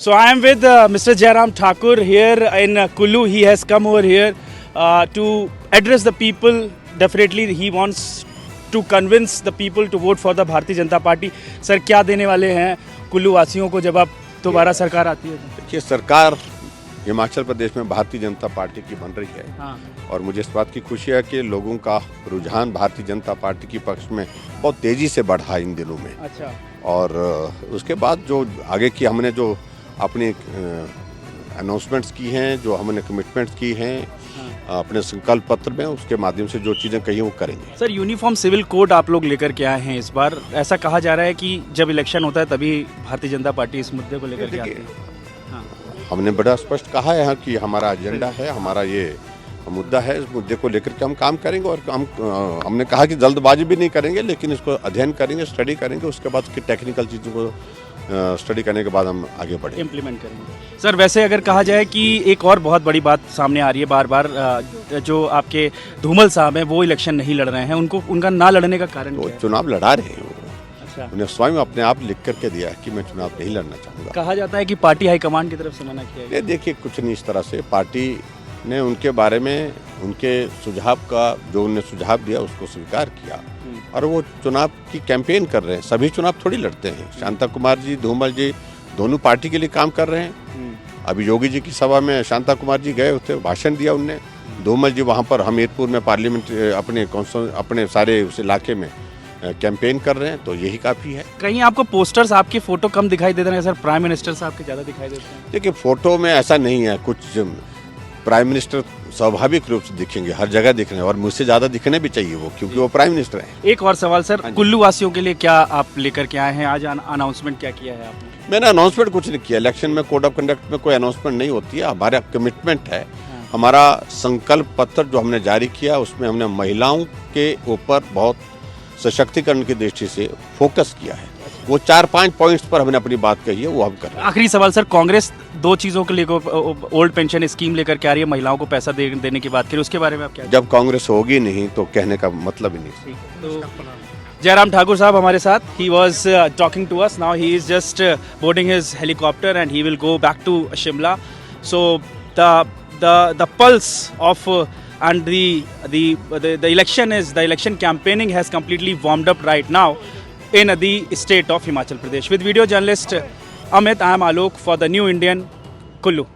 So I am with Mr. Jairam Thakur here in Kullu. He has come over here to address the people. Definitely he wants to convince the people to vote for the Bharatiya Janata Party. Sir क्या देने वाले हैं कुल्लू वासियों को जब अब दोबारा सरकार आती है? देखिए, सरकार हिमाचल प्रदेश में भारतीय जनता पार्टी की बन रही है। हाँ। और मुझे इस बात की खुशी है कि लोगों का रुझान भारतीय जनता पार्टी के पक्ष में बहुत तेज़ी से बढ़ा इन दिनों में। अच्छा। और उसके बाद जो आगे की हमने जो अपनी अनाउंसमेंट्स की हैं, जो हमने कमिटमेंट्स की हैं अपने संकल्प पत्र में, उसके माध्यम से जो चीज़ें कही वो करेंगे। सर यूनिफॉर्म सिविल कोड आप लोग लेकर के आए हैं इस बार। ऐसा कहा जा रहा है कि जब इलेक्शन होता है तभी भारतीय जनता पार्टी इस मुद्दे को लेकर के आती है। हाँ। हमने बड़ा स्पष्ट कहा है कि हमारा एजेंडा है, हमारा ये मुद्दा है। इस मुद्दे को लेकर के हम काम करेंगे और हमने कहा कि जल्दबाजी भी नहीं करेंगे, लेकिन इसको अध्ययन करेंगे, स्टडी करेंगे। उसके बाद उसकी टेक्निकल चीज़ों को स्टडी करने के बाद हम आगे बढ़ेंगे, इम्प्लीमेंट करेंगे। सर वैसे अगर कहा जाए कि एक और बहुत बड़ी बात सामने आ रही है बार बार, जो आपके धूमल साहब हैं वो इलेक्शन नहीं लड़ रहे हैं, उनको उनका ना लड़ने का कारण तो क्या है? चुनाव लड़ा रहे हैं वो। अच्छा। उन्हें स्वयं अपने आप लिख करके दिया है कि मैं चुनाव नहीं लड़ना चाहूँगा। कहा जाता है कि पार्टी हाईकमान की तरफ से मना किया गया। ये देखिए, कुछ नहीं इस तरह से। पार्टी ने उनके बारे में उनके सुझाव का जो उन्हें सुझाव दिया उसको स्वीकार किया और वो चुनाव की कैंपेन कर रहे हैं। सभी चुनाव थोड़ी लड़ते हैं। शांता कुमार जी, धूमल जी दोनों पार्टी के लिए काम कर रहे हैं। अभी योगी जी की सभा में शांता कुमार जी गए थे, भाषण दिया उनने। धूमल जी वहाँ पर हमीरपुर में पार्लियामेंट अपने सारे उस इलाके में कैंपेन कर रहे हैं, तो यही काफ़ी है। कहीं आपको पोस्टर्स आपकी फोटो कम दिखाई देते हैं सर, प्राइम मिनिस्टर साहब के ज़्यादा दिखाई देते हैं? देखिए, फोटो में ऐसा नहीं है कुछ। प्राइम मिनिस्टर स्वाभाविक रूप से दिखेंगे, हर जगह दिख रहे हैं और मुझसे ज़्यादा दिखने भी चाहिए वो, क्योंकि वो प्राइम मिनिस्टर हैं। एक और सवाल सर, कुल्लू वासियों के लिए क्या आप लेकर के आए हैं? आज अनाउंसमेंट क्या किया है आपने? मैंने अनाउंसमेंट कुछ नहीं किया। इलेक्शन में कोड ऑफ कंडक्ट में कोई अनाउंसमेंट नहीं होती है। हमारा कमिटमेंट है, हमारा संकल्प पत्र जो हमने जारी किया उसमें हमने महिलाओं के ऊपर बहुत सशक्तिकरण की दृष्टि से फोकस किया है। वो 4-5 पॉइंट्स पर हमने अपनी बात कही है, वो हम कर रहे हैं। आखिरी सवाल सर, कांग्रेस दो चीज़ों के लिए ओल्ड पेंशन स्कीम लेकर के आ रही है, महिलाओं को पैसा देने की बात करें, उसके बारे में आप क्या? जब कांग्रेस होगी नहीं तो कहने का मतलब ही नहीं। तो जयराम ठाकुर साहब हमारे साथ, he was talking to us. Now he is just boarding his helicopter and he will go back to Shimla. So the pulse of and the election campaigning has completely warmed up right now in the state of Himachal Pradesh. With video journalist Amit, I am Alok for the New Indian, Kullu.